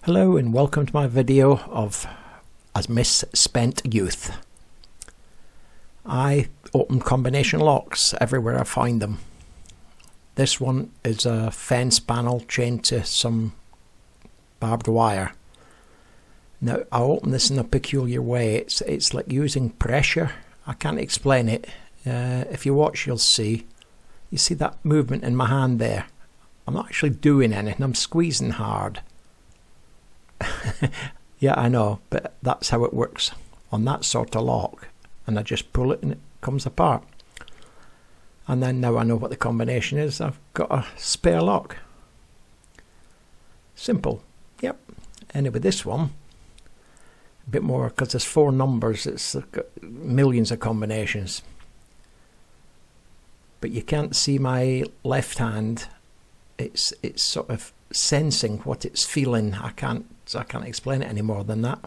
Hello and welcome to my video of a misspent youth. I open combination locks everywhere I find them. This one is a fence panel chained to some barbed wire. Now I open this in a peculiar way. It's like using pressure. I can't explain it. If you watch you'll see. You see that movement in my hand there? I'm not actually doing anything, I'm squeezing hard. Yeah, I know, but that's how it works on that sort of lock. And I just pull it and it comes apart. And then now I know what the combination is, I've got a spare lock. Simple. Yep. Anyway, this one, a bit more, because there's 4 numbers, it's got millions of combinations. But you can't see my left hand. It's sort of sensing what it's feeling. I can't explain it any more than that.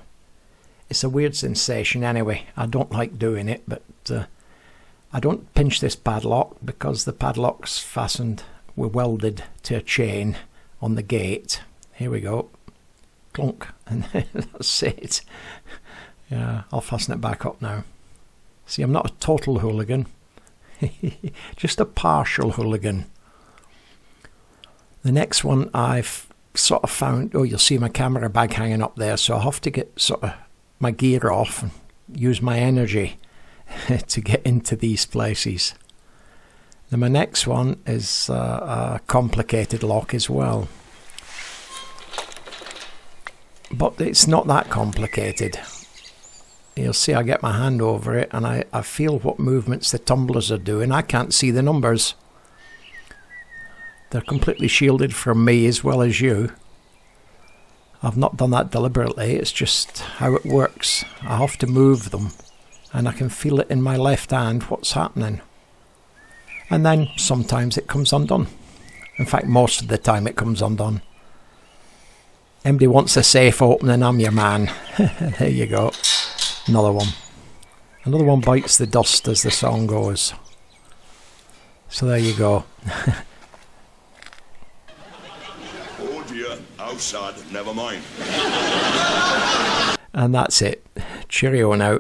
It's a weird sensation anyway. I don't like doing it, but I don't pinch this padlock because the padlock's fastened, we're welded to a chain on the gate. Here we go. Clunk, and that's it. Yeah, I'll fasten it back up now. See, I'm not a total hooligan. Just a partial hooligan. The next one I've sort of found, oh, you'll see my camera bag hanging up there, so I'll have to get sort of my gear off and use my energy to get into these places. Now my next one is a complicated lock as well. But it's not that complicated. You'll see I get my hand over it and I feel what movements the tumblers are doing. I can't see the numbers. They're completely shielded from me as well as you. I've not done that deliberately, it's just how it works. I have to move them and I can feel it in my left hand what's happening. And then sometimes it comes undone. In fact, most of the time it comes undone. Anybody wants a safe opening, I'm your man. There you go. Another one. Another one bites the dust, as the song goes. So there you go. Outside, never mind. And that's it. Cheerio now.